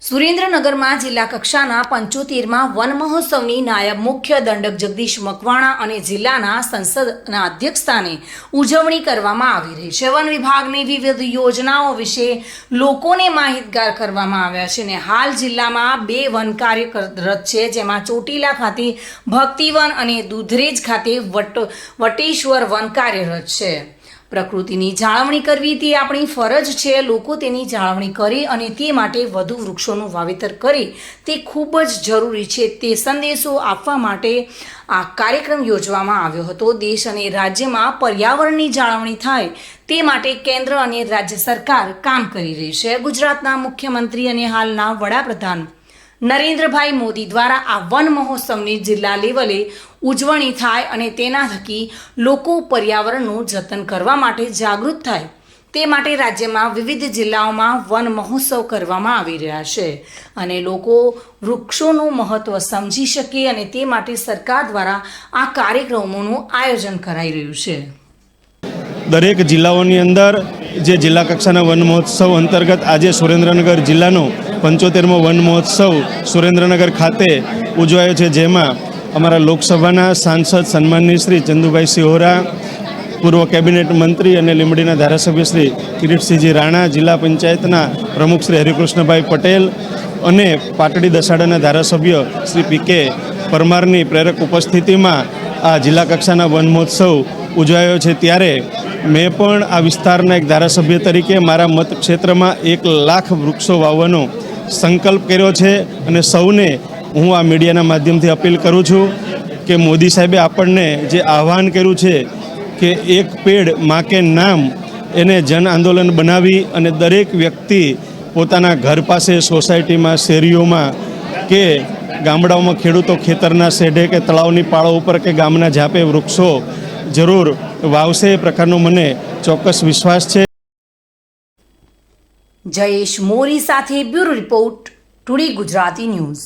સુરેન્દ્રનગરમાં જિલ્લા કક્ષાના 75માં વન મહોત્સવની નાયબ મુખ્ય દંડક જગદીશ મકવાણા અને જિલ્લાના સંસદના અધ્યક્ષસ્થાને ઉજવણી કરવામાં આવી રહી છે। વન વિભાગની વિવિધ યોજનાઓ વિશે લોકોને માહિતગાર કરવામાં આવ્યા છે અને હાલ જિલ્લામાં 2 વન કાર્યરત છે, જેમાં ચોટીલા ખાતે ભક્તિવન અને દુધરેજ ખાતે વટેશ્વર વન કાર્યરત છે। પ્રકૃતિની જાળવણી કરવી તે આપણી ફરજ છે। લોકો તેની જાળવણી કરે અને તે માટે વધુ વૃક્ષોનું વાવેતર કરે તે ખૂબ જ જરૂરી છે। તે સંદેશો આપવા માટે આ કાર્યક્રમ યોજવામાં આવ્યો હતો। દેશ અને રાજ્યમાં પર્યાવરણની જાળવણી થાય તે માટે કેન્દ્ર અને રાજ્ય સરકાર કામ કરી રહી છે। ગુજરાતના મુખ્યમંત્રી અને હાલના વડાપ્રધાન નરેન્દ્રભાઈ મોદી દ્વારા આ વન મહોત્સવની જિલ્લા લેવલે ઉજવણી થાય અને તેના થકી લોકો પર્યાવરણનું જતન કરવા માટે જાગૃત થાય તે માટે રાજ્યમાં વિવિધ જિલ્લાઓમાં વન મહોત્સવ કરવામાં આવી રહ્યા છે અને લોકો વૃક્ષોનું મહત્વ સમજી શકે અને તે માટે સરકાર દ્વારા આ કાર્યક્રમોનું આયોજન કરાઈ રહ્યું છે। દરેક જિલ્લાઓની અંદર જે જિલ્લા કક્ષાના વન મહોત્સવ અંતર્ગત આજે સુરેન્દ્રનગર જિલ્લાનો 75મો વન મહોત્સવ સુરેન્દ્રનગર ખાતે ઉજવાયો છે, જેમાં અમારા લોકસભાના સાંસદ સન્માનીય શ્રી ચંદુભાઈ સિહોરા, પૂર્વ કેબિનેટ મંત્રી અને લીંબડીના ધારાસભ્ય શ્રી કિરીટસિંહજી રાણા, જિલ્લા પંચાયતના પ્રમુખ શ્રી હરિકૃષ્ણભાઈ પટેલ અને પાટડી દસાડાના ધારાસભ્ય શ્રી પી.કે. પરમારની પ્રેરક ઉપસ્થિતિમાં આ જિલ્લા કક્ષાના વન મહોત્સવ ઉજવાયો છે। ત્યારે મેં પણ આ વિસ્તારના એક ધારાસભ્ય તરીકે મારા મતક્ષેત્રમાં 1 લાખ વૃક્ષો વાવવાનો સંકલ્પ કર્યો છે અને સૌને હું આ મીડિયાના માધ્યમથી અપીલ કરું છું કે મોદી સાહેબે આપણને જે આહ્વાન કર્યું છે કે એક પેડ માં કે નામ એને જન આંદોલન બનાવી અને દરેક વ્યક્તિ પોતાના ઘર પાસે, સોસાયટીમાં, શેરીઓમાં કે ગામડાઓમાં ખેડૂતો ખેતરના શેઢે કે તળાવની પાળો ઉપર કે ગામના ઝાપે વૃક્ષો જરૂર વાવશે એ પ્રકારનો મને ચોક્કસ વિશ્વાસ છે। જયેશ મોરી સાથે bureau report, today Gujarati news.